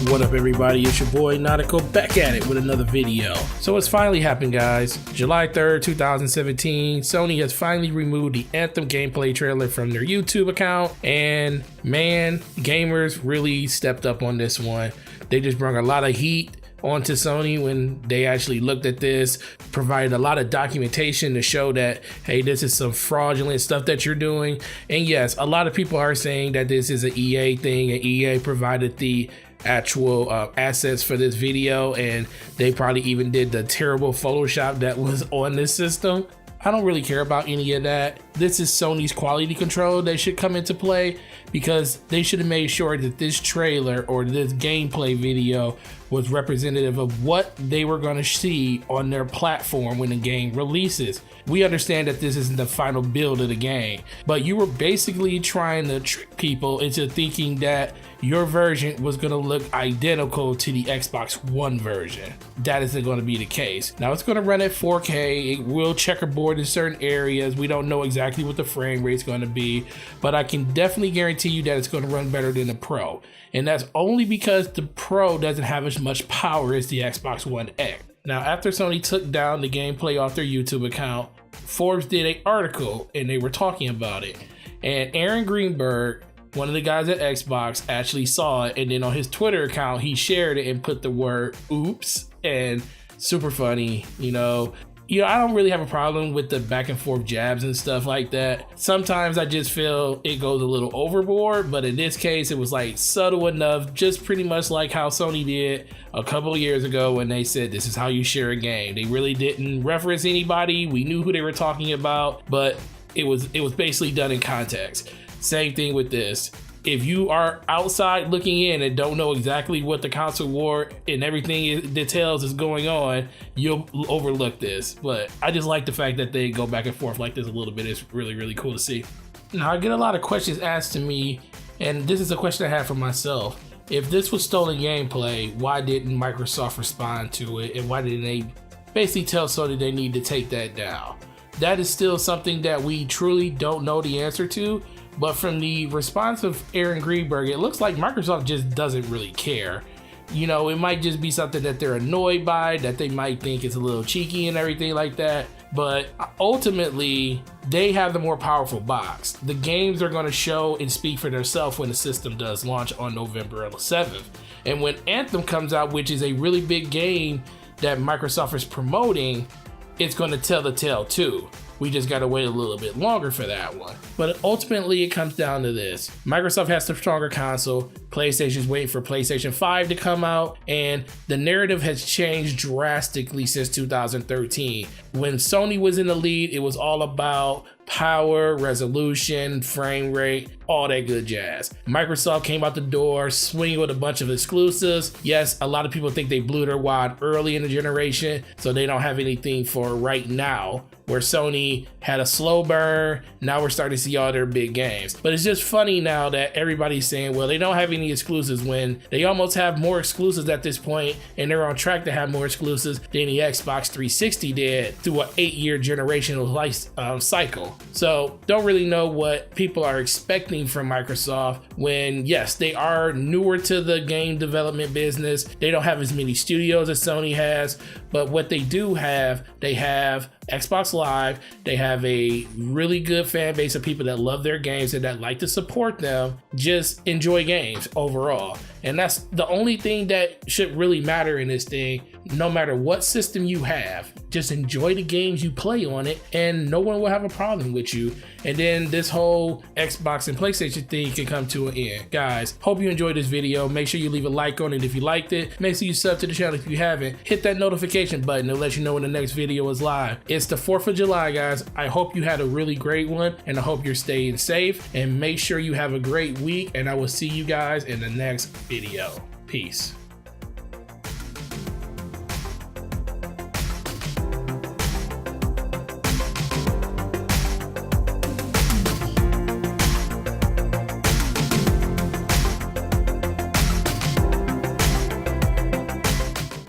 What up everybody, it's your boy Nautical back at it with another video. So it's finally happened guys. July 3rd, 2017, Sony has finally removed the Anthem gameplay trailer from their YouTube account, and man, gamers really stepped up on this one. They just brought a lot of heat onto Sony when they actually looked at this, provided a lot of documentation to show that, hey, this is some fraudulent stuff that you're doing. And yes, a lot of people are saying that this is an EA thing, and EA provided the actual assets for this video, and they probably even did the terrible Photoshop that was on this system. I don't really care about any of that. This is Sony's quality control that should come into play, because they should have made sure that this trailer or this gameplay video was representative of what they were going to see on their platform when the game releases. We understand that this isn't the final build of the game, but you were basically trying to trick people into thinking that your version was going to look identical to the Xbox One version. That isn't going to be the case. Now it's going to run at 4K. It will checkerboard in certain areas. We don't know exactly what the frame rate is going to be, but I can definitely guarantee you that it's going to run better than the Pro. And that's only because the Pro doesn't have as much power as the Xbox One X. Now, after Sony took down the gameplay off their YouTube account, Forbes did an article and they were talking about it. And Aaron Greenbreg, one of the guys at Xbox, actually saw it, and then on his Twitter account, he shared it and put the word oops, and super funny, you know, I don't really have a problem with the back and forth jabs and stuff like that. Sometimes I just feel it goes a little overboard, but in this case, it was like subtle enough, just pretty much like how Sony did a couple of years ago when they said this is how you share a game. They really didn't reference anybody. We knew who they were talking about, but it was basically done in context. Same thing with this. If you are outside looking in and don't know exactly what the console war and everything details is going on, you'll overlook this. But I just like the fact that they go back and forth like this a little bit. It's really, really cool to see. Now, I get a lot of questions asked to me, and this is a question I have for myself. If this was stolen gameplay, why didn't Microsoft respond to it? And why didn't they basically tell Sony they need to take that down? That is still something that we truly don't know the answer to. But from the response of Aaron Greenbreg, it looks like Microsoft just doesn't really care. You know, it might just be something that they're annoyed by, that they might think is a little cheeky and everything like that. But ultimately, they have the more powerful box. The games are going to show and speak for themselves when the system does launch on November 7th. And when Anthem comes out, which is a really big game that Microsoft is promoting, it's going to tell the tale too. We just got to wait a little bit longer for that one. But ultimately, it comes down to this. Microsoft has the stronger console. PlayStation's waiting for PlayStation 5 to come out. And the narrative has changed drastically since 2013. When Sony was in the lead, it was all about power, resolution, frame rate, all that good jazz. Microsoft came out the door swinging with a bunch of exclusives. Yes, a lot of people think they blew their wad early in the generation, so they don't have anything for right now. Where Sony had a slow burn, now we're starting to see all their big games. But it's just funny now that everybody's saying, well, they don't have any exclusives, when they almost have more exclusives at this point, and they're on track to have more exclusives than the Xbox 360 did through an 8-year generational life cycle. So don't really know what people are expecting from Microsoft when, yes, they are newer to the game development business. They don't have as many studios as Sony has, but what they do have, they have Xbox Live. They have a really good fan base of people that love their games and that like to support them, just enjoy games overall. And that's the only thing that should really matter in this thing. No matter what system you have, just enjoy the games you play on it, and no one will have a problem with you. And then this whole Xbox and PlayStation thing can come to an end. Guys, hope you enjoyed this video. Make sure you leave a like on it if you liked it. Make sure you sub to the channel if you haven't. Hit that notification button to let you know when the next video is live. It's the 4th of July, guys. I hope you had a really great one, and I hope you're staying safe, and make sure you have a great week, and I will see you guys in the next video. Peace.